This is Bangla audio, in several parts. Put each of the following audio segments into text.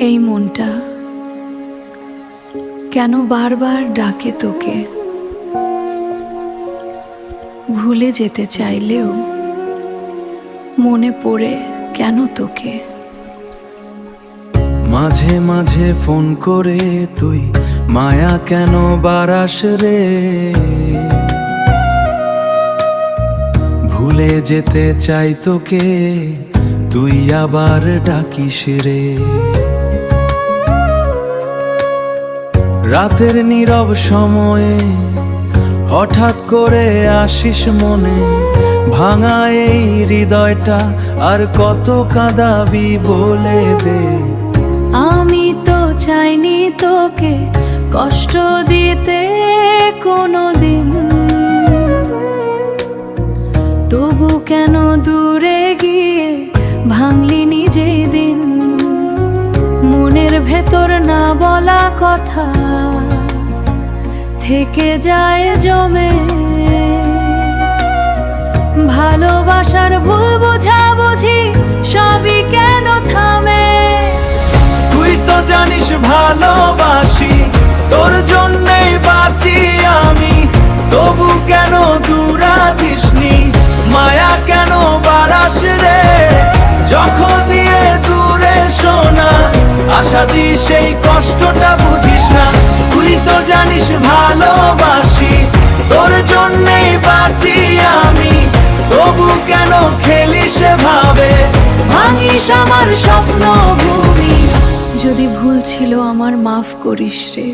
এই মনটা কেন বারবার ডাকে তোকে, ভুলে যেতে চাইলেও মনে পড়ে কেন তোকে। মাঝে মাঝে ফোন করে তুই মায়া কেন বারাস রে, ভুলে যেতে চাই তোকে তুই আবার ডাকিস রে। রাতের নীরব সময়ে হঠাৎ করে আসিস মনে, ভাঙা এই হৃদয়টা আর কত কাঁদাবি বলে দে। আমি তো চাইনি তোকে কষ্ট দিতে কোনোদিন, তবু কেন দূরে গিয়ে ভাঙলি নিজে দিন। মনের ভেতর না বলা কথা থেকে যায় জমে, ভালোবাসার ভুল বোঝাবুঝি সবই কেন থামে। তুই তো জানিস ভালোবাসি, তোর জন্যই বাঁচি আমি, তবু কেন দূরা দিসনি, মায়া কেন বারাস রে। যখন দিয়ে দূরে শোনা আশা দিস সেই কষ্টটা বুঝিস না। তুই তো জানিস ভালোবাসি, তোর জন্যই বাঁচি আমি, তবু কেন খেলিস ভাবে, ভাঙিস আমার স্বপ্ন ভূমি। যদি ভুল ছিল আমার মাফ করিস রে,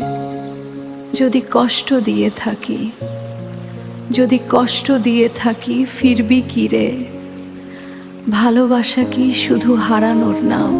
যদি কষ্ট দিয়ে থাকি, যদি কষ্ট দিয়ে থাকি ফিরবি কি রে। ভালোবাসা কি শুধু হারানোর নাম?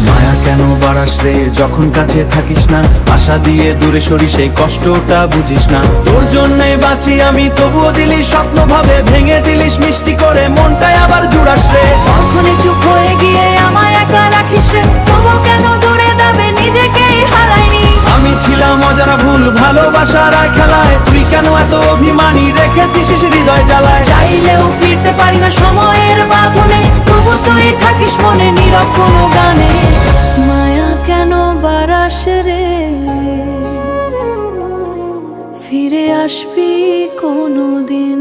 মায়া কেন বাড়াস রে যখন কাছে থাকিস না, আশা দিয়ে দূরে সরি সেই কষ্টটা বুঝিস না। তোর জন্যই বাঁচি আমি, তবুও দিলিস স্বপ্ন ভাবে, ভেঙে দিলিস মিষ্টি করে মনটাই আবার জুড়াস রে। কখনো চুপ হয়ে গিয়ে আমায় একা রাখিস রে, তবু কেন দূরে যাবে নিজেকেই হারাইনি। আমি ছিলাম অজানা ভুল ভালোবাসার খেলায়, তুই কেন এত অভিমানী রেখেছিস হৃদয় জ্বালায়। চাইলেও ফিরতে পারি না সময়ের বাঁধনে, তবু তুই থাকিস মনে নীরব কোনো গানে। মায়া কেন বারাস রে, ফিরে আসবি কোনো দিন।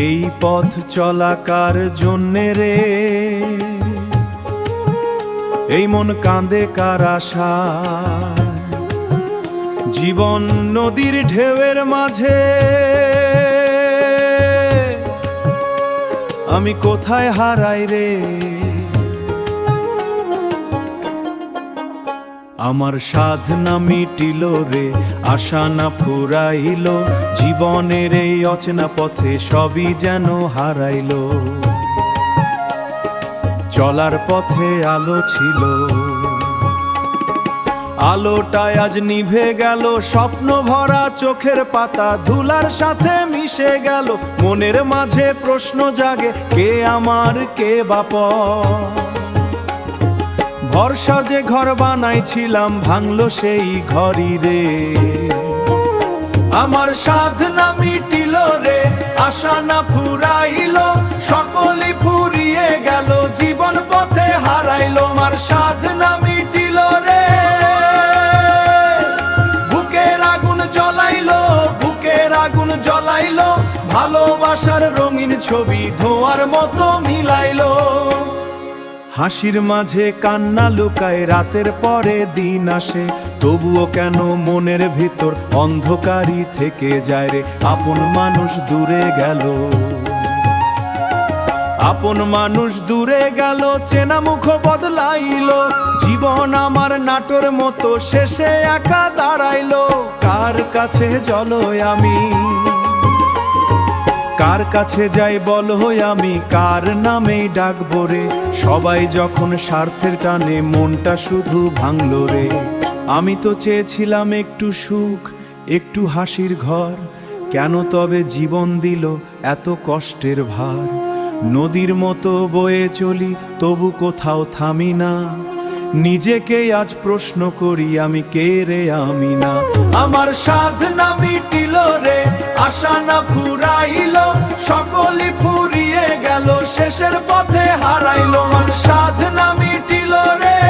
এই পথ চলা কার জন্যে রে, এই মন কাঁদে কার আশায়। জীবন নদীর ঢেউয়ের মাঝে, আমি কোথায় হারাই রে। আমার সাধ না মিটিল রে, আশা না ফুরাইল, জীবনের এই অচেনা পথে সবই যেন হারাইল। চলার পথে আলো ছিল, আলোটায় আজ নিভে গেল, স্বপ্ন ভরা চোখের পাতা ধুলার সাথে মিশে গেল। মনের মাঝে প্রশ্ন জাগে, কে আমার কে বাপ। ভরসা যে ঘর বানাইছিলাম ভাঙলো সেই ঘরই রে। আমার সাধ না মিটিল রে, আশা না ফুরাইল, সকলই ফুরিয়ে গেল, জীবন পথে হারাইল। আমার সাধ না মিটিল রে, বুকের আগুন জ্বলাইলো, বুকের আগুন জ্বলাইলো, ভালোবাসার রঙিন ছবি ধোঁয়ার মতো মিলাইলো। হাসির মাঝে কান্না লুকায়, রাতের পরে দিন আসে, তবুও কেন মনের ভিতর অন্ধকারই থেকে যায় রে। আপন মানুষ দূরে গেল, আপন মানুষ দূরে গেল, চেনা মুখ বদলাইলো, জীবন আমার নাটোর মতো শেষে একা দাঁড়াইলো। কার কাছে জলই আমি, কার কাছে যাই বলো আমি, কার নামেই ডাকবো রে। সবাই যখন স্বার্থের টানে মনটা শুধু ভাঙলো রে। আমি তো চেয়েছিলাম একটু সুখ, একটু হাসির ঘর, কেন তবে জীবন দিল এত কষ্টের ভার। নদীর মতো বয়ে চলি তবু কোথাও থামি না, নিজেকে আজ প্রশ্ন করি আমি কে রে আমি না। আমার সাধনা মিটিল রে, আশা না ফুরাইল, সকলই ফুরিয়ে গেল, শেষের পথে হারাইল। আমার সাধনা মিটিল রে,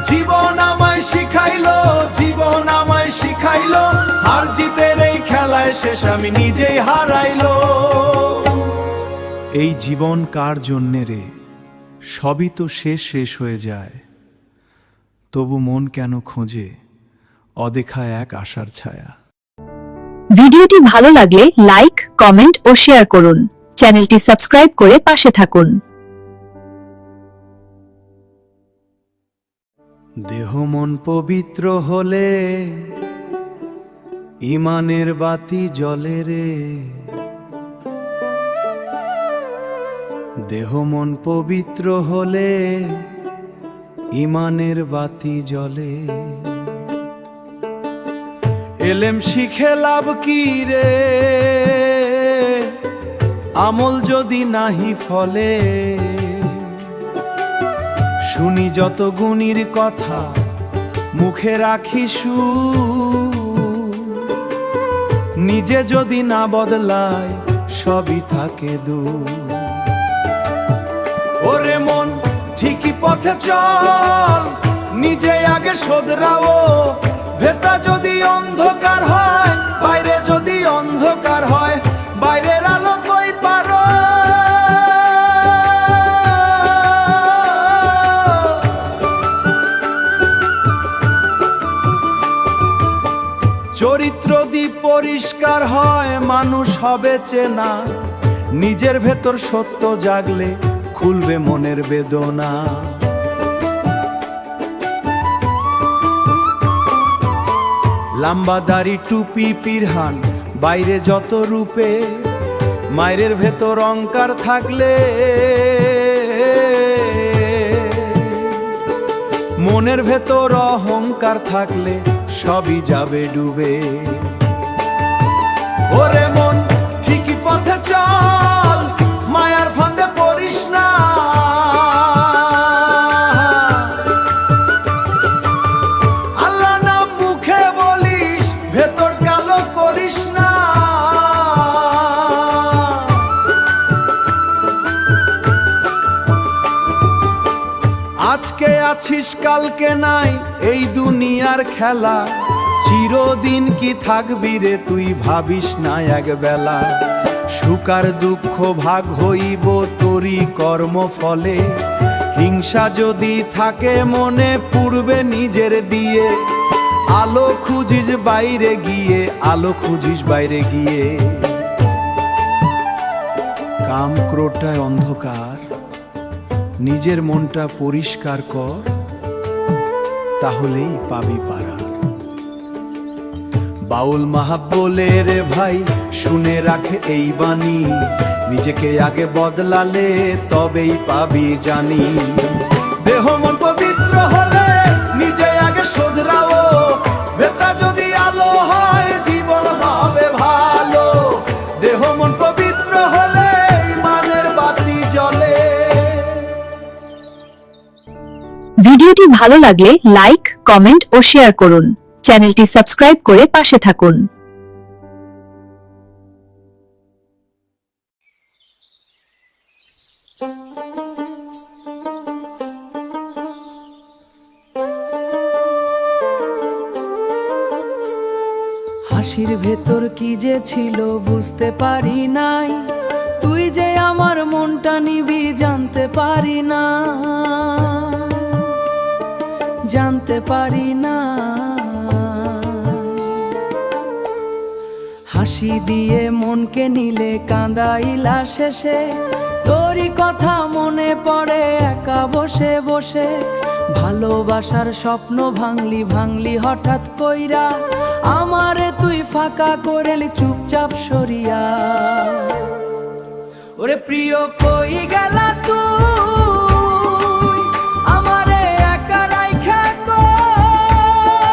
জীবন আমায় শিখাইলো, জীবন আমায় শিখাইলো, হার জিতের এই খেলায় শেষ আমি নিজেই হারাইলো। এই জীবন কার জন্যে রে, সবই তো শেষ শেষ হয়ে যায়, তবু মন কেন খোঁজে অদেখা এক আশার ছায়া। ভিডিওটি ভালো লাগলে লাইক, কমেন্ট ও শেয়ার করুন। চ্যানেলটি সাবস্ক্রাইব করে পাশে থাকুন। দেহ মন পবিত্র হলে ইমানের বাতি জ্বলে রে, দেহ মন পবিত্র হলে ইমানের বাতি জ্বলে। এলেম শিখে লাভ কি রে, আমল যদি নাহি ফলে, শুনি যত গুণীর কথা মুখে রাখি নিজে যদি না বদলায় সবই থাকে দূর। ওরে মন ঠিকই পথে চল, নিজে আগে শোধরাও, ভেতর যদি অন্ধকার হয়, বাইরে যদি অন্ধকার হয়, বাইরের আলো কই পারো। চরিত্র দিয়ে পরিষ্কার হয়, মানুষ হবে চেনা, নিজের ভেতর সত্য জাগলে খুলবে মনের বেদনা। লম্বা দাড়ি টুপি পিরহান বাইরে যত রূপে, মায়ের ভেতর অহংকার থাকলে, মনের ভেতর অহংকার থাকলে সবই যাবে ডুবে। ওরে মন ঠিকই পথে চল, মায়ার ফাঁদে পড়িস না, আল্লাহ নাম মুখে বলিস, ভেতর কালো করিস না। আজকে আছিস কালকে নাই, এই দুনিয়ার খেলা, চিরদিন কি থাকবি রে তুই ভাবিস না একবেলা। সুখ আর দুঃখ ভাগ হইব তোরই কর্ম ফলে, হিংসা যদি থাকে মনে পুড়বে নিজের দিয়ে, আলো খুঁজিস বাইরে গিয়ে, আলো খুঁজিস বাইরে গিয়ে। কাম ক্রোধটায় অন্ধকার, নিজের মনটা পরিষ্কার কর, তাহলেই পাবি পারা। বাউল মাহাব বলে রে ভাই শুনে রাখে এই বাণী, নিজেকে আগে বদলালে তবেই পাবি জানি। দেহ মন পবিত্র হলে নিজে আগে শোধরাও, ভেতর যদি আলো হয় জীবন হবে ভালো। দেহ মন পবিত্র হলে ইমানের বাতি জ্বলে। ভিডিওটি ভালো লাগলে লাইক, কমেন্ট ও শেয়ার করুন। চ্যানেলটি সাবস্ক্রাইব করে পাশে থাকুন। হাসির ভেতর কি যে ছিল বুঝতে পারি নাই, তুই যে আমার মনটা নিবি জানতে পারি না, জানতে পারি না। হাসি দিয়ে মনকে নিলে কাঁদাইলা শেষে, তোরই কথা মনে পড়ে একা বসে বসে। ভালোবাসার স্বপ্ন ভাঙলি ভাঙলি হঠাৎ কইরা, আমারে তুই ফাঁকা করেলি চুপচাপ সরিয়া। ওরে প্রিয় কই গেলা তুই, আমারে একা রাইখা কই,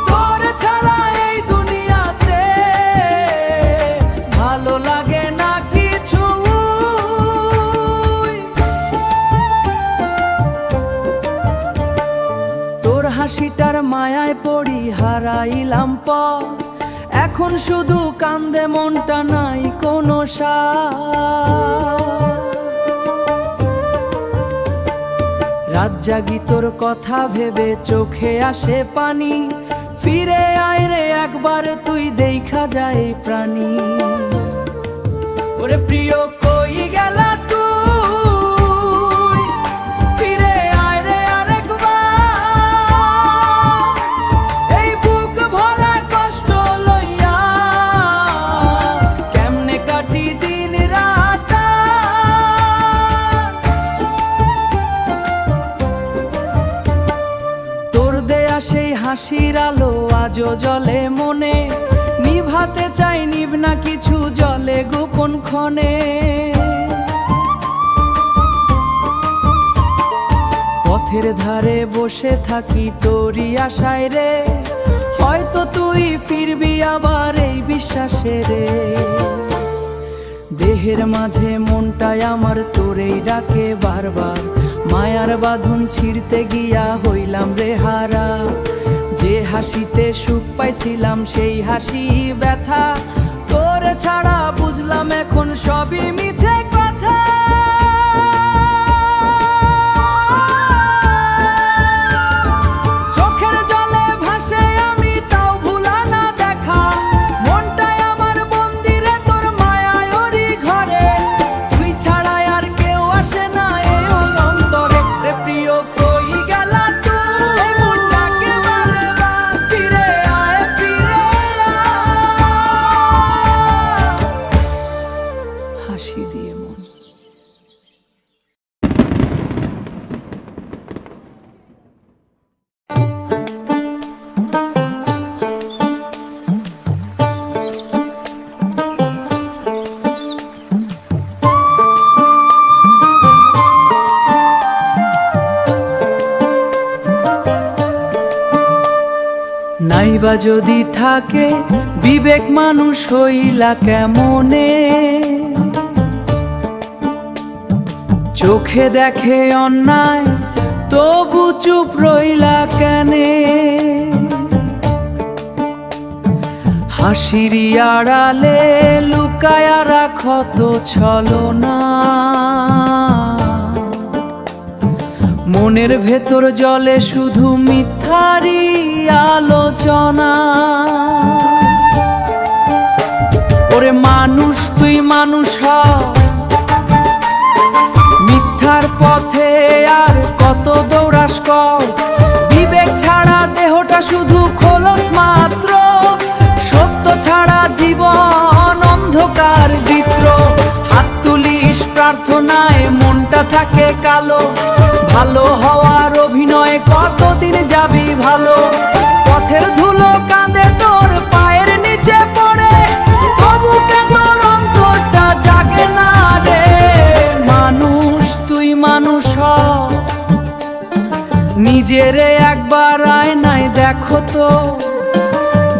তোরে ছাড়া এই দুনিয়াতে ভালো লাগে না। ভাবনায় পড়ি হারাইলাম পথ, এখন শুধু কান্দে মনটা, নাই কোনো সাথ। রাত জাগি তোর কথা ভেবে চোখে আসে পানি, ফিরে আয় রে একবার তুই দেখা যায় প্রাণী। ওরে প্রিয় কই গেলা তুই, ফিরে আয় রে আরেকবার, এই বুক ভরা কষ্ট লইয়া কেমনে কাটি দিন রাত। তোর দেয়া সেই হাসির আলো আজও জ্বলে মনে, নিভাতে চাই নিভ না কিছু জলে গোপন ক্ষণে। পথের ধারে বসে থাকি তোরই আশায় রে, হয়তো তুই ফিরবি আবার এই বিশ্বাসে রে। দেহের মাঝে মনটাই আমার তোরেই ডাকে বারবার, মায়ার বাঁধন ছিঁড়তে গিয়া হইলাম রে হারা। যে হাসিতে সুখ পাইছিলাম সেই হাসি ব্যথা, তোরে ছাড়া বুঝলাম এখন সবই মিছে কথা। চোখের জলে ভাসে আমি তাও ভুলা না দেখা, মনটাই আমার বন্দিরে তোর মায়ায় ওরি ঘরে। তুই ছাড়া আর কেউ আসে না এই অন্তরে, রে প্রিয় কই গেলা তুই, মনটাকে বারবার ফিরে আয়, ফিরে আয়। হাসি দিয়ে মন। নাইবা যদি থাকে বিবেক মানুষ হইলা কেমনে, চোখে দেখে অন্যায় তবু চুপ রইলা কেনে। হাসিরি আড়ালে লুকায়া রাখো তো ছলনা, মনের ভেতর জলে শুধু মিথ্যারি আলোচনা। ওরে মানুষ তুই মানুষ হ, মিথ্যার পথে আর কত দৌড়াস কর। বিবেক ছাড়া দেহটা শুধু খোলস মাত্র, সত্য ছাড়া জীবন অন্ধকার চিত্র। হাত তুলিস প্রার্থনায় মনটা থাকে কালো, ভালো হওয়ার অভিনয় কতদিন যাবি ভালো। পথের ধুলো কাঁদে তোর পায়ের নিচে পড়ে, তবু কেন তোর অন্তরটা জাগে না রে। মানুষ তুই মানুষ হ, নিজেরে একবার আয়নায় দেখো তো।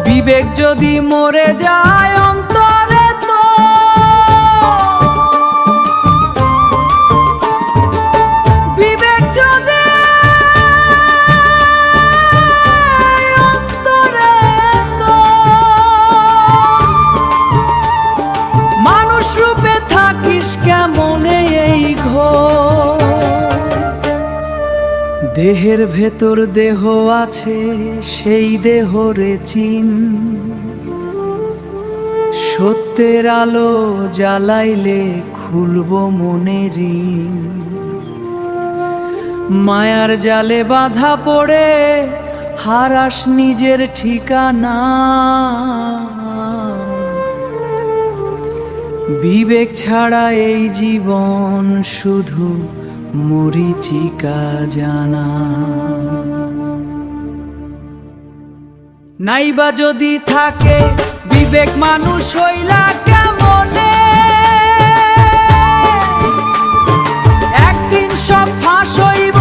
বিবেক যদি মরে যায় অন্তরে তো, বিবেক যদি অন্তরে তো, মানুষ রূপে থাকিস কেমনে এই ঘোর। দেহের ভেতর দেহ আছে সেই দেহরে চিন, সত্যের আলো জ্বালাইলে খুলব মনের ঋণ। মায়ার জালে বাঁধা পড়ে হারাস নিজের ঠিকানা, বিবেক ছাড়া এই জীবন শুধু মরিচিকা জানা। নাইবা যদি থাকে বিবেক মানুষ হইলা কেমনে, একদিন সব ফাঁস হইব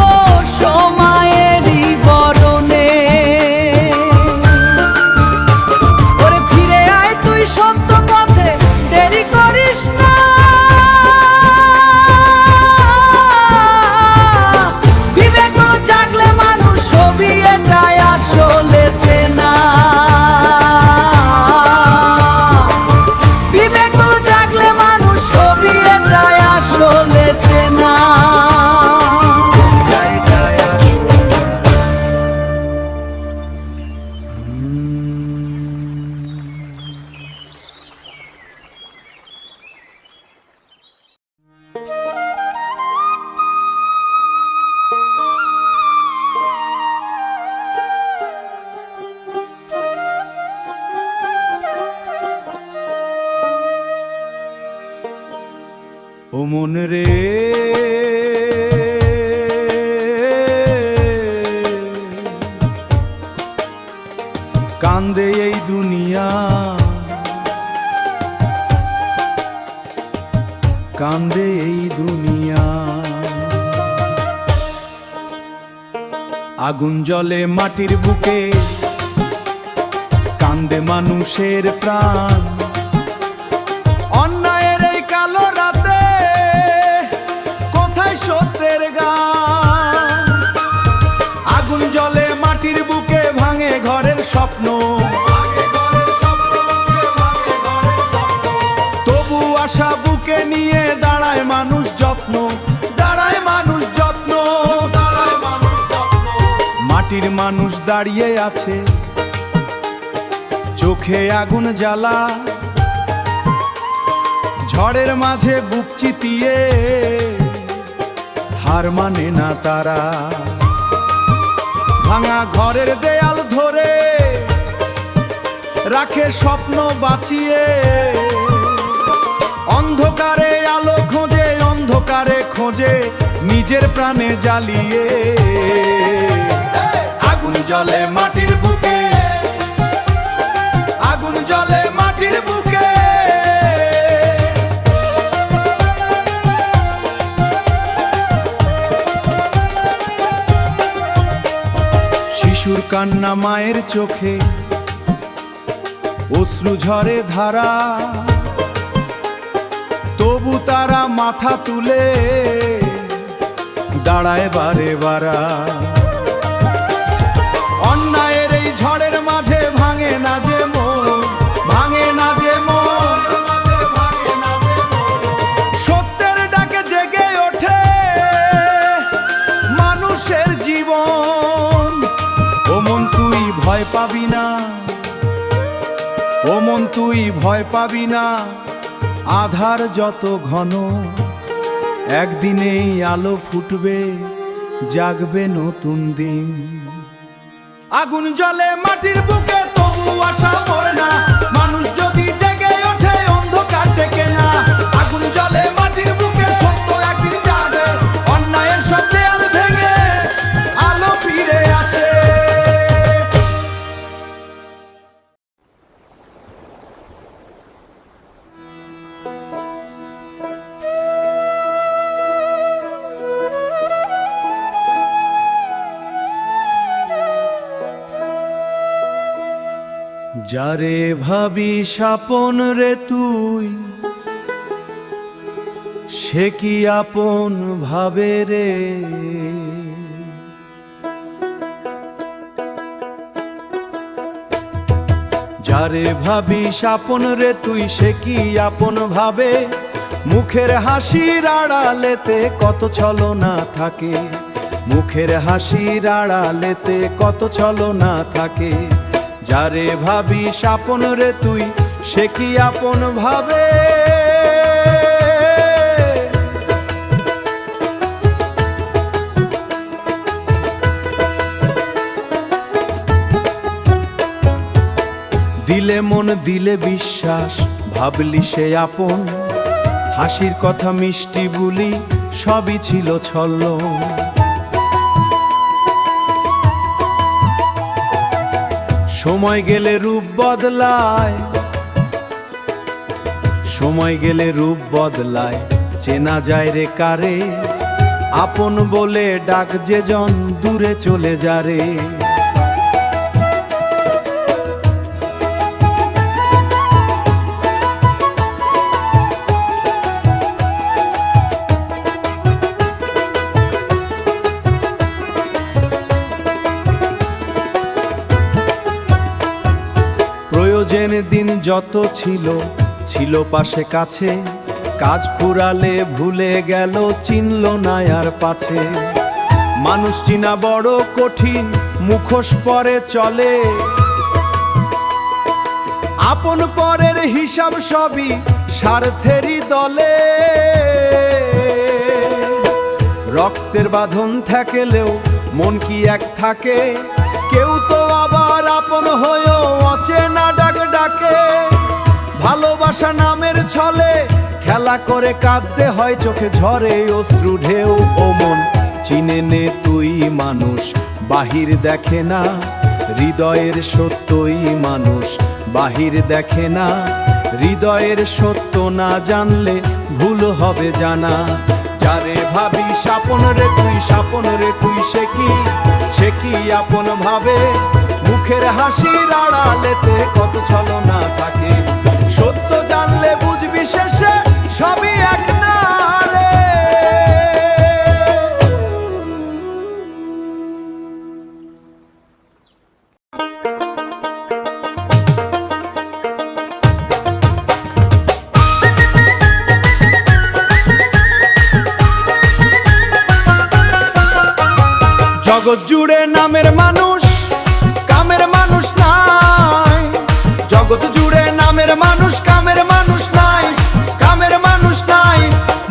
সময়েরই বরণে। ওরে ফিরে আয় তুই সত্য পথে, দেরি করিস না। বিবেক জাগলে মানুষ হবি এটাই আসলে ও মন রে, কান্দে এই দুনিয়া, কান্দে এই দুনিয়া। আগুন জ্বলে মাটির বুকে, কান্দে মানুষের প্রাণ। অন্যায়ের এই কালো রাতে কোথায় সত্যের গান? আগুন জ্বলে মাটির বুকে, ভাঙে ঘরের স্বপ্ন। তবু আশা বুকে নিয়ে দাঁড়ায় মানুষ যত্ন, দাঁড়ায় মানুষ যত্ন, দাঁড়ায় মানুষ যত্ন। মাটির মানুষ দাঁড়িয়ে আছে, চোখে আগুন জ্বালা। ঝড়ের মাঝে বুক চিতিয়ে হার মানে না তারা। ভাঙা ঘরের দেয়াল ধরে রাখে স্বপ্ন বাঁচিয়ে। অন্ধকারে আলো খোঁজে, অন্ধকারে খোঁজে নিজের প্রাণে জ্বালিয়ে। আগুন জ্বলে মাটির বুকে, আগুন জ্বলে মাটির বুকে। শিশুর কান্না মায়ের চোখে, অশ্রু ঝরে ধারা। তবু তারা মাথা তুলে দাঁড়ায় বারে বারা। অন্যায়ের এই ঝড়ের মাঝে ভাঙে না যে মন, ভাঙে না যে মন। সত্যের ডাকে জেগে ওঠে মানুষের জীবন। ও মন তুই ভয় পাবি না, ও মন তুই ভয় পাবি না। আধার যত ঘন, একদিনেই আলো ফুটবে, জাগবে নতুন দিন। আগুন জ্বলে মাটির বুকে, তবু আশা মরে না। মানুষ যদি জেগে ওঠে, অন্ধকার টেকে না। আগুন জ্বলে মাটির বুকে, সত্য একদিন জাগে। অন্যায়ের সব দেয়াল ভেঙে আলো ফিরে আসে। যারে ভাবি আপন রে তুই, সে কি আপন ভাবে রে? যারে ভাবি আপন রে তুই, সে কি আপন ভাবে? মুখের হাসির আড়ালেতে কত ছলনা থাকে, মুখের হাসির আড়ালেতে কত ছলনা থাকে। যারে ভাবি আপন রে তুই, সে কি আপন ভাবে? দিলে মন দিলে বিশ্বাস, ভাবলি সে আপন। হাসির কথা মিষ্টি বুলি, সবই ছিল ছল্ল। সময় গেলে রূপ বদলায়, সময় গেলে রূপ বদলায়, চেনা যায় রে কারে? আপন বলে ডাক যে জন, দূরে চলে যারে। প্রয়োজনের দিন যত ছিল, ছিল পাশে কাছে। কাজ ফুরালে ভুলে গেল, চিনল না আর পাছে। মানুষ চিনা বড় কঠিন, মুখোশ পরে চলে। আপন পরের হিসাব সবই স্বার্থেরই দলে। রক্তের বাঁধন থাকলেও মন কি এক থাকে? কেউ তো আবার আপন হয়েও অচেনা ডাক ডাকে। ভালোবাসা নামের ছলে খেলা করে কাঁদতে হয়, চোখে ঝরে অশ্রু ঢেউ। ও মন চিনে নে তুই মানুষ, বাহির দেখে না হৃদয়ের সত্যই মানুষ, বাহির দেখে না হৃদয়ের সত্য। না জানলে ভুল হবে জানা। যারে ভাবি স্বপন রে তুই, স্বপন রে তুই, সে কি আপন ভাবে? মুখের হাসির আড়ালেতে কত ছলনা থাকে। সত্য জানলে বুঝবি শেষে সবই এক না রে। জগৎ জুড়ে নামের মানুষ, কামের মানুষ নাই। জগৎ জুড়ে নামের মানুষ, কামের মানুষ নাই, কামের মানুষ নাই।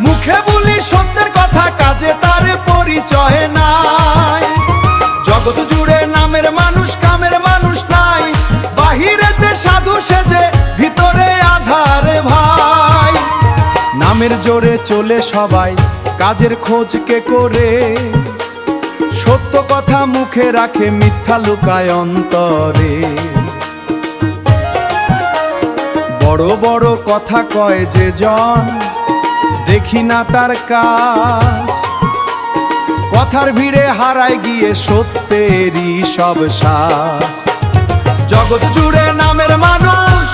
মুখে বলি সত্যের কথা, কাজে তার পরিচয় নাই। জগৎ জুড়ে নামের মানুষ, কামের মানুষ নাই। বাহিরেতে সাধু সেজে, ভিতরে আধার ভাই। নামের জোরে চলে সবাই, কাজের খোঁজ কে করে? সত্য কথা মুখে রাখে, মিথ্যা লুকায় অন্তরে। বড় বড় কথা কয় যে জন, দেখি না তার কাজ। কথার ভিড়ে হারায় গিয়ে সত্যেরই সব সাজ। জগৎ জুড়ে নামের মানুষ,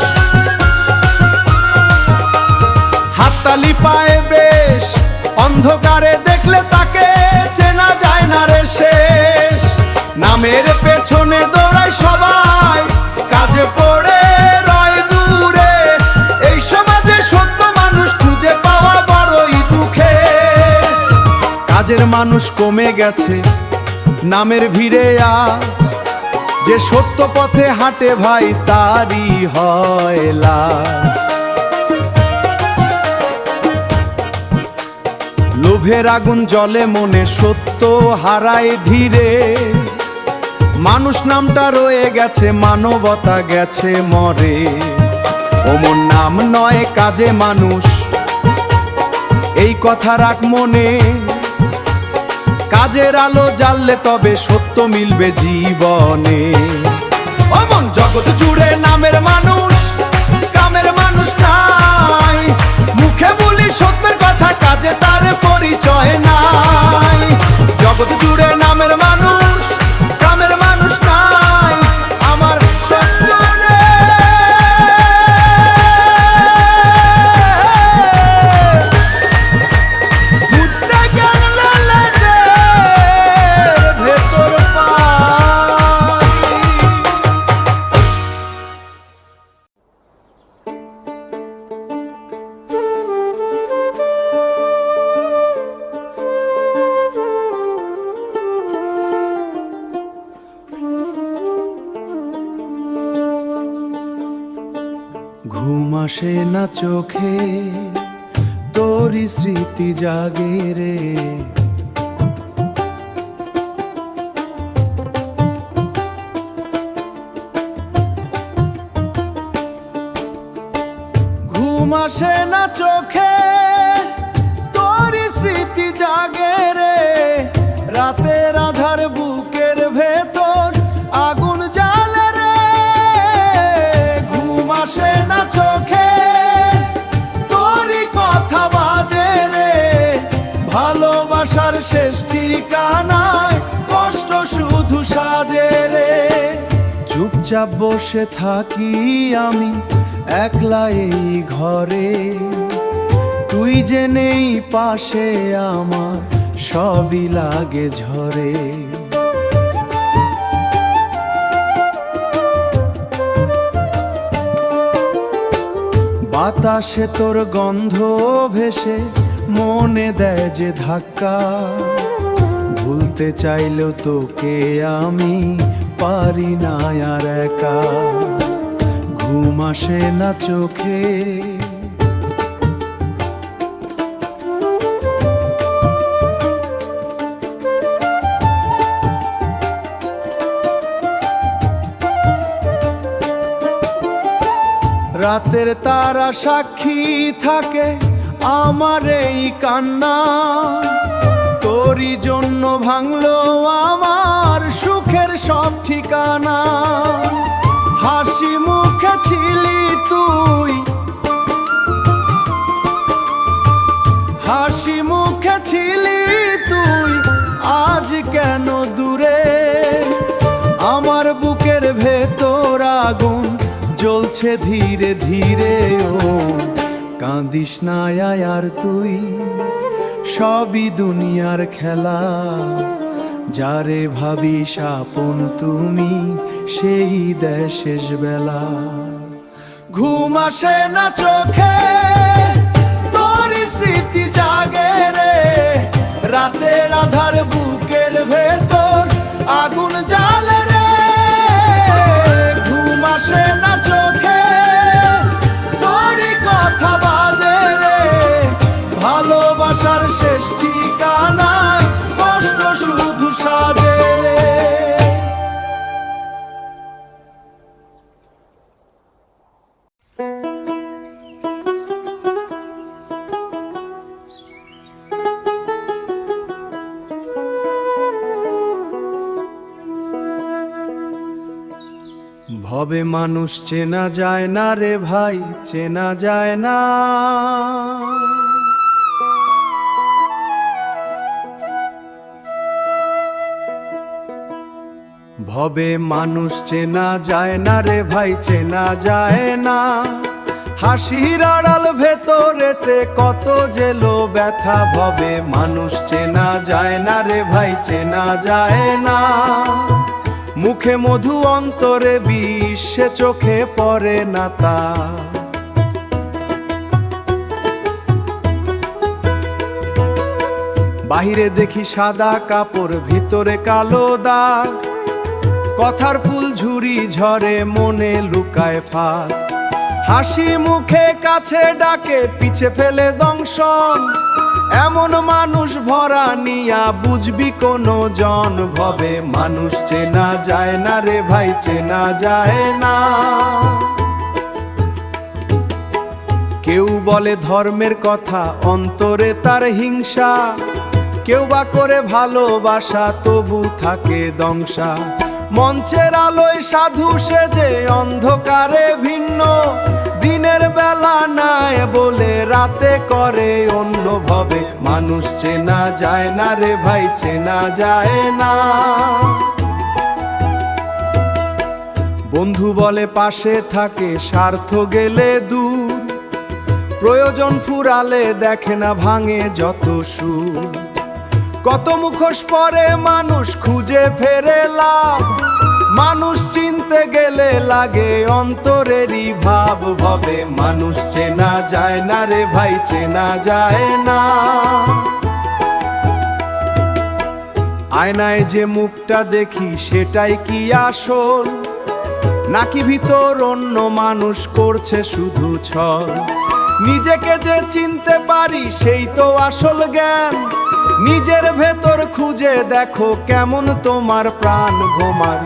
হাততালি পায় বেশ। অন্ধকারে দেখলে তাকে চেনা যায় না রে শেষ। নামের পেছনে দৌড়ায় সবাই, কাজে পড়ে রয় দূরে। এই সমাজে সত্য মানুষ খুঁজে পাওয়া বড়ই দুঃখে। কাজের মানুষ কমে গেছে নামের ভিড়ে আজ। যে সত্য পথে হাঁটে ভাই, তারই হয় লাজ। লোভের আগুন জ্বলে মনে, সত্য হারায় ধীরে। মানুষ নামটা রয়ে গেছে, মানবতা গেছে মরে। ওমন নাম নয় কাজে মানুষ, এই কথা রাখ মনে। কাজের আলো জ্বাললে তবে সত্য মিলবে জীবনে। ওমন জগৎ জুড়ে নামের মানুষ, কামের মানুষ নাই। মুখে বলি সত্যের কথা, কাজে তার পরিচয় নাই। জগৎ জুড়ে নামের মানুষ, কামের মানুষ নাই। আমার সত্য রে, বুঝতে গেলে ভেতর পাই। ঘুম আসে না চোখে, তোরই স্মৃতি জাগে রে। ঘুম আসে না চোখে, তোরই স্মৃতি জাগে রে। রাতের আধার বুকের ভেতর আগুন জ্বালে রে। ঘুম আসে না চোখে, তোরই কথা বাজে রে। ভালোবাসার শেষ ঠিকানায় কষ্ট শুধু সাজে রে। চুপচাপ বসে থাকি আমি একলা এই ঘরে। তুই যে নেই পাশে আমার, সবই লাগে ঝরে। বাতাসে তোর গন্ধ ভেসে মনে দেয় যে ধাক্কা। ভুলতে চাইলেও তোকে আমি পারি না আর একা। ঘুম আসে না চোখে, রাতের তারা সাক্ষী থাকে আমার এই কান্না, তোরই জন্য ভাঙলো আমার সুখের সব ঠিকানা। হাসি মুখে ছিলি তুই, হাসি মুখে ছিলি তুই, আজ কেন দূরে? আমার বুকের ভেতর আগুন জ্বলছে ধীরে ধীরে। ও কাঁদিস না আর তুই, সবই দুনিয়ার খেলা। যারে ভাবিস আপন তুমি, সেই দেয় শেষ বেলা। ঘুম আসে না চোখে, তোরই স্মৃতি জাগে রে। রাতের আধার বুকের ভেতর আগুন জ্বালে রে। ঘুম আসে না চোখে, তোরই কথা বাজে রে। ভালোবাসার শেষ ঠিকানায় কষ্ট শুধু সাজে রে। ভবে মানুষ চেনা যায় না রে ভাই, চেনা যায় না। ভবে মানুষ চেনা যায় না রে ভাই, চেনা যায় না। হাসির আড়াল ভেতরেতে কত জেলো ব্যথা। ভবে মানুষ চেনা যায় না রে ভাই, চেনা যায় না। মুখে মধু অন্তরে বিষ, সে চোখে পড়ে না তা। বাহিরে দেখি সাদা কাপড়, ভিতরে কালো দাগ। কথার ফুল ঝুরি ঝরে, মনে লুকায় ফাঁক। হাসি মুখে কাছে ডাকে, পিছে ফেলে দংশন। এমন মানুষ ভরা নিয়া বুঝবি কোনো জন। ভবে মানুষ চেনা যায় না রে ভাই, চেনা যায় না। কেউ বলে ধর্মের কথা, অন্তরে তার হিংসা। কেউ বা করে ভালোবাসা, তবু থাকে দংশা। মঞ্চের আলোয় সাধু সেজে, অন্ধকারে ভিন্ন। দিনের বেলা নাই বলে রাতে করে অন্য। ভবে মানুষ চেনা যায় না রে ভাই, চেনা যায় না। বন্ধু বলে পাশে থাকে, স্বার্থ গেলে দূর। প্রয়োজন ফুরালে দেখে না ভাঙে যত সুর। কত মুখোশ পরে মানুষ খুঁজে ফেরে লাভ। মানুষ চিনতে গেলে লাগে অন্তরেরই ভাব। ভবে মানুষ চেনা যায় না রে ভাই, চেনা যায় না। আয়নায় যে মুখটা দেখি, সেটাই কি আসল? নাকি ভিতর অন্য মানুষ করছে শুধু ছল? নিজেকে যে চিনতে পারি, সেই তো আসল জ্ঞান। নিজের ভেতর খুঁজে দেখো, কেমন তোমার প্রাণ ভোমার।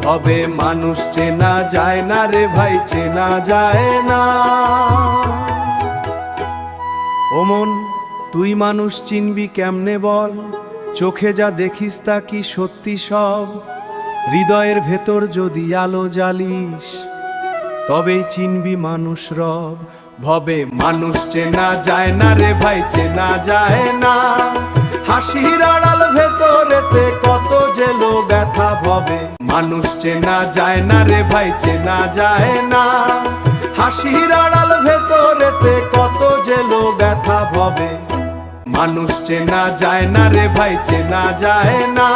ভবে মানুষ চেনা যায় না রে ভাই, চেনা যায় না। ও মন, তুই মানুষ চিনবি কেমনে বল? চোখে যা দেখিস তা কি সত্যি সব? হৃদয়ের ভেতর যদি আলো জ্বালিস, তবেই চিনবি মানুষ রব। ভবে মানুষ চেনা যায় না রে ভাই, চেনা যায় না। হাসির আড়াল ভেতরেতে কত জেলো ব্যথা। ভবে মানুষ চেনা যায় না রে ভাই, চেনা যায় না। হাসির আড়াল ভেতরেতে কত জেলো ব্যথা। ভবে মানুষ চেনা যায় না রে ভাই, চেনা যায় না।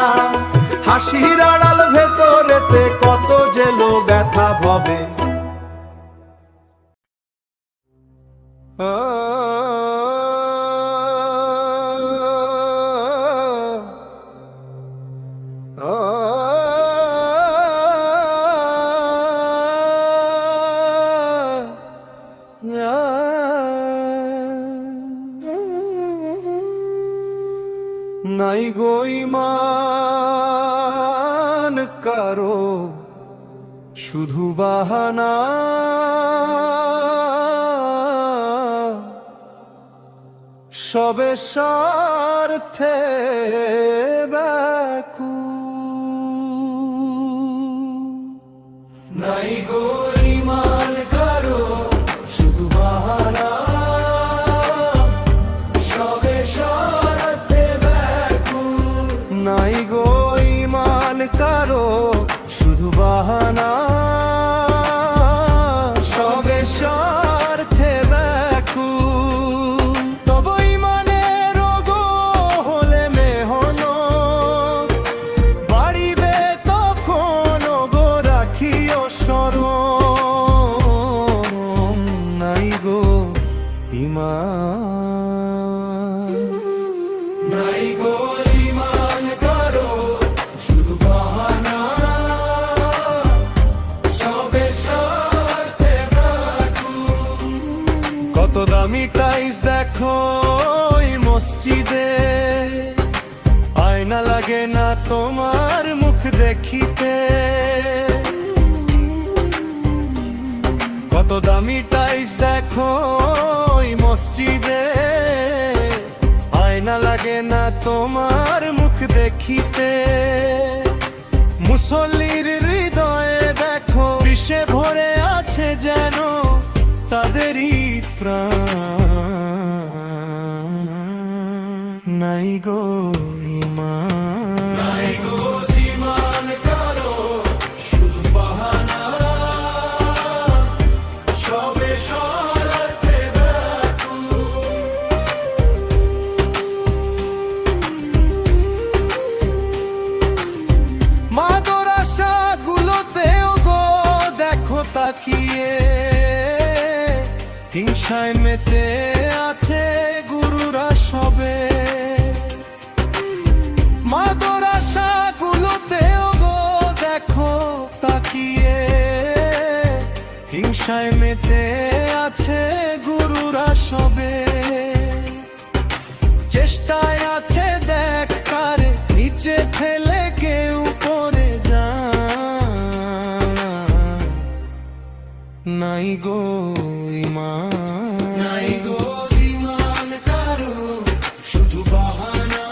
হাসির আড়াল ভেতরেতে কত জেলো ব্যথা। ভবে নাই গো ঈমান কারো, শুধু বাহানা। সবে স্বার্থে ব্যাকুল। নাই গো ইমান কারো শুধু বাহানা, সবে স্বার্থে ব্যাকুল। নাই গো ইমান কারো শুধু বাহানা, সবে স্বার্থে ব্যাকুল। তব ইমানের গো হলে মেহনত, বাড়িবে তখন গো রাখিও স্মরণ। নাই গো ইমান, নাই গো ইমান কারো শুধু বাহানা, সবে স্বার্থে ব্যাকুল। কত দামি টাইস দেখো ওই মসজিদে, আয়না লাগে না তোমার মুখ দেখিতে। কত দামি টাইস দেখো ওই মসজিদে, আয়না লাগে না তোমার মুখ দেখিতে। মুসল্লির হৃদয়ে দেখো বিষে ভরে আছে যেন তাদেরই প্রাণ। নাই গো ইমান, নাই গো ইমান কারো শুধু বাহানা, সবে স্বার্থে ব্যাকুল। মাদরাসা গুলোতেও গো দেখো তাকিয়ে, হিংসায় মেতে আছে গুরুরা সবে। মাদরাসা গুলোতেও গো দেখো তাকিয়ে, হিংসায় মেতে আছে গুরুরা সবে। চেষ্টায় আছে দেখ কারে নিচে ফেলে কেউ পড়ে যায়। নাই গো ইমান, নাই গো ইমান কারো শুধু বাহানা,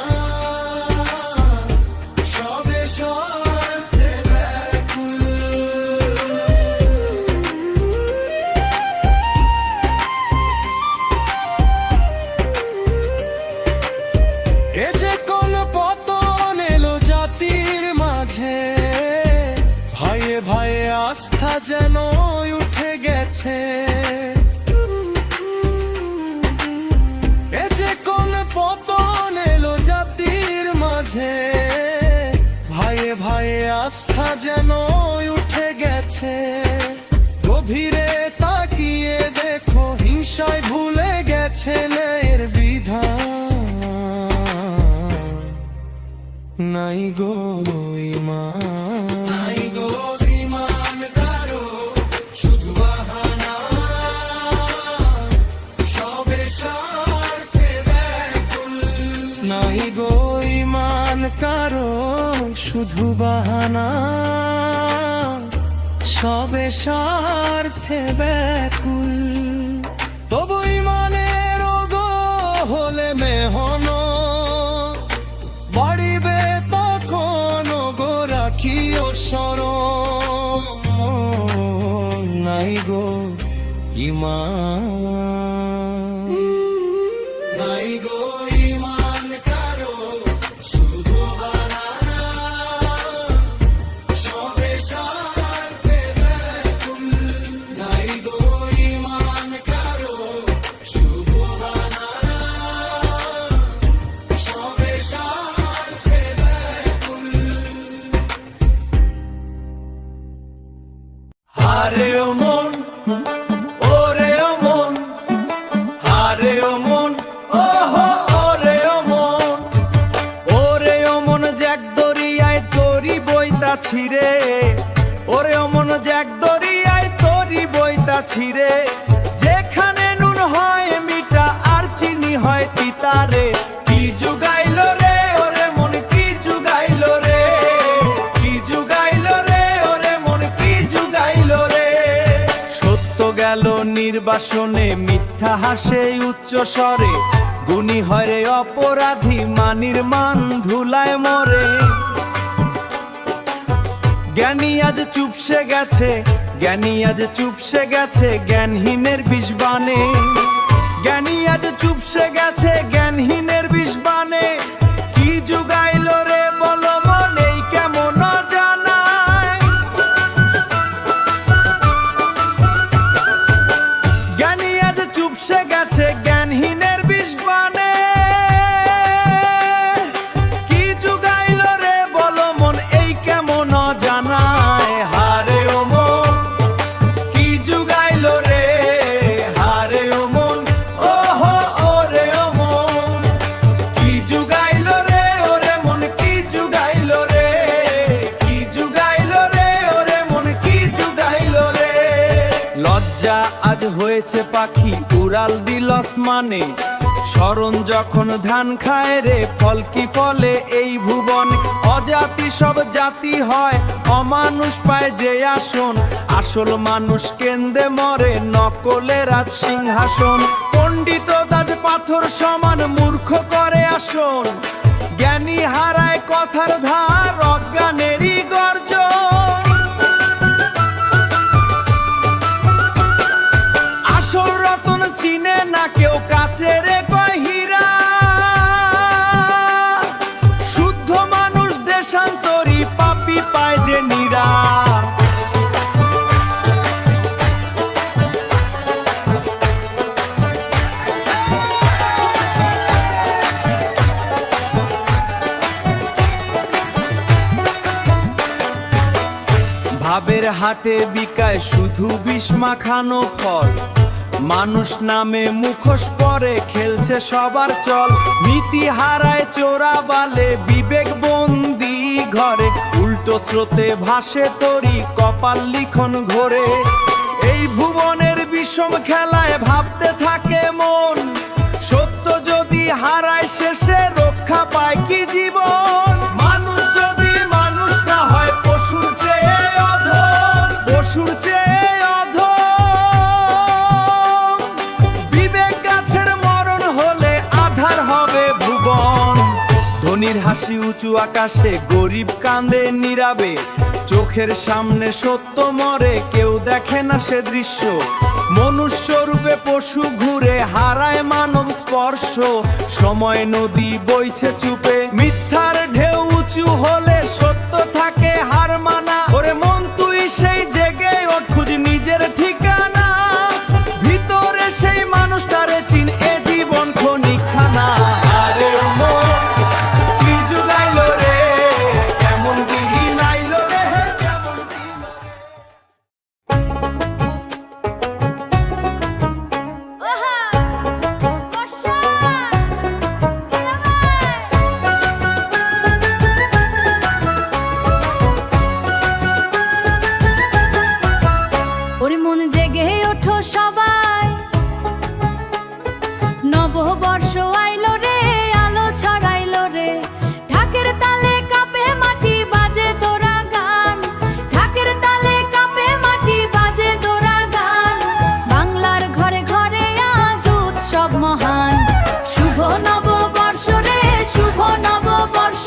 সবে স্বার্থে ব্যাকুল। এ যে কোন পতন এলো জাতির মাঝে, ভাইয়ে ভাইয়ে আস্থা যেন উঠে গেছে। এ যে কোন পতন এলো জাতির মাঝে, ভাইয়ে ভাইয়ে আস্থা যেন উঠে গেছে। গভীরে তাকিয়ে দেখো হিংসায় ভুলে গেছে ন্যায়ের বিধান। নাই গো ইমান, নাই গো ইমান কারো শুধু বাহানা, সবে স্বার্থে ব্যাকুল। নাই গো ইমান কারো শুধু বাহানা, সবে স্বার্থে ব্যাকুল। তবু ইমানের গো হলে মেহনত, বাড়িবে তখন গো রাখিও স্মরণ। নাই গো ইমান, নাই গো ইমান কারো শুধু বাহানা, সবে স্বার্থে ব্যাকুল। নাই গো ইমান কারো শুধু বাহানা, সবে স্বার্থে ব্যাকুল। হারে ও মন, ওরে ও মন, হারে ও মন, ওহো ওরে ও মন। ওরে ও মন জ্যাক দরিয়ায় তরি বইতা ছিরে, ওরে ও মন জ্যাক দরিয়ায় তরি বইতা ছিরে। যেখানে নুন হয় মিঠা আর চিনি হয় তিতারে, কি জুগাইলো রে ওরে মন, কি জুগাইলো রে, কি জুগাইলো রে ওরে মন, কি জুগাইলো রে। সত্য গেল নির্বাসনে, মিথ্যা হাসে উচ্চ স্বরে, গুণী হয় রে অপরাধী, মানির মান ধুলায় মরে। জ্ঞানী আজ চুপসে গেছে, জ্ঞানী আজ চুপসে গেছে জ্ঞানহীনের বিষবানে। জ্ঞানী আজ চুপসে গেছে জ্ঞানহীনের বিষবানে। কি যুগাইল রে বলো মন এই কেমন জানায়। জ্ঞানী আজ চুপসে গেছে জ্ঞানহীনের বিষবানে। কি যুগাইল রে বলো মন এই কেমন জানায়। হারে ও মন কি যুগাইল রে, হারে ও মন ও হো ওরে ও মন কি যুগাইল রে, ওরে মন কি যুগাইল রে, কি যুগাইল রে ওরে মন কি যুগাইল রে। লজ্জা আজ হয়েছে পাখি উড়াল দিল আসমানে। শরণ যখন ধান খায় রে ফল কি ফলে এই ভুবনে। অজাতি সব জাতি হয় অমানুষ পায় যে আসন। আসল মানুষ কেন্দ্রে মরে নকলের আজ সিংহাসন। পণ্ডিত আজ পাথর সমান মূর্খ করে আসন। জ্ঞানী হারায় কথার ধার অজ্ঞানেরই গর্জন। আসল রতন চিনে না কেউ কাছে রে কয় হীরা। শুদ্ধ মানুষ দেশান্তরী পাপী পায় যে নিরা। ভাবের হাটে বিকায় শুধু বিষ মাখানো ফল। মানুষ নামে মুখোশ পরে খেলছে সবার চল। নীতি হারায় চোরা বালে বিবেক বন্দি ঘরে। উল্টো স্রোতে ভাসে তরি কপাল লিখন ঘোরে। এই ভুবনের বিষম খেলায় ভাবতে থাকে মন। সত্য যদি হারায় শেষে রক্ষা পায় কি জীবন। মানুষ যদি মানুষ না হয় পশুর চেয়ে অধম, পশুর চেয়ে অধম। বিবেক গাছের মরণ হলে আধার হবে ভুবন। ধনীর হাসি উঁচু আকাশে, গরিব কান্দে নীরবে। চোখের সামনে সত্য মরে, কেউ দেখে না সে দৃশ্য। মনুষ্য রূপে পশু ঘুরে, হারায় মানব স্পর্শ। সময় নদী বইছে চুপে, মিথ্যার ঢেউ উঁচু হলে সত্য থাকে হার মানা। ওরে মন তুই সেই জেগে ওঠ, খুঁজ নিজের ঠিকানা। ভিতরে সেই মানুষটারে চিন, এ জীবন ক্ষণিকখানা। আরে ও মন কি যুগাইল রে, কেমন দিন আইল রে, কেমন দিন। ওরে মন জেগে ওঠো সবাই, নববর্ষ আইলো রে, আলো ছড়াইলো রে। ঢাকের তালে কাঁপে মাটি, বাজে তোরা গান। ঢাকের তালে কাঁপে মাটি, বাজে তোরা গান। বাংলার ঘরে ঘরে আজ উৎসব মহান। শুভ নববর্ষ রে, শুভ নববর্ষ।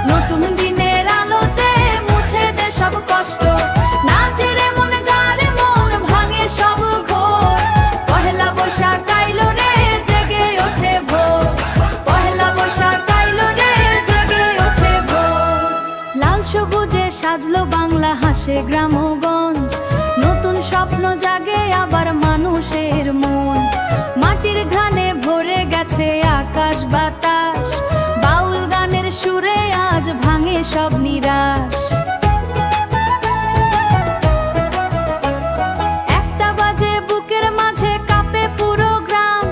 নতুন দিনের আলোতে মুছে দে সব কষ্ট। নাচে রে মন, গারে মন, ভাঙে সব ঘোর। পহেলা বৈশাখ আইলো রে, জেগে ওঠে ভোর। পহেলা বৈশাখ আইলো রে, জেগে ওঠে ভোর। লাল সবুজে সাজলো বাংলা, হাসে গ্রামগঞ্জ। নতুন স্বপ্ন জাগে আবার মানুষের মন। মাটির ঘ্রাণে ভরে গেছে আকাশ বাতাস। বাউল গানের সুরে আজ ভাঙে সব নিরাশ। একটা বাজে বুকের মাঝে, কাঁপে পুরো গ্রাম।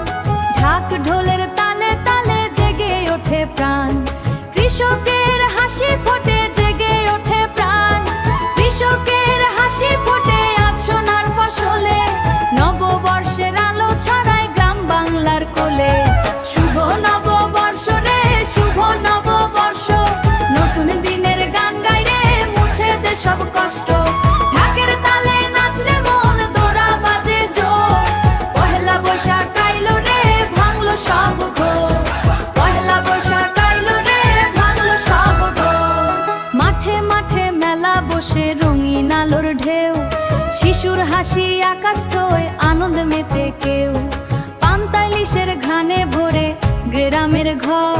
ঢাক ঢোলের তালে তালে জেগে ওঠে প্রাণ। কৃষকের হাসি ফোটে, জেগে ওঠে প্রাণ। কৃষকের হাসি ফোটে আজ সোনার ফসলে। নববর্ষের আলো ছড়ায় গ্রাম বাংলার কোলে। শুভ নববর্ষ কেউ পান্তালিশের ঘানে ভরে গ্রামের ঘর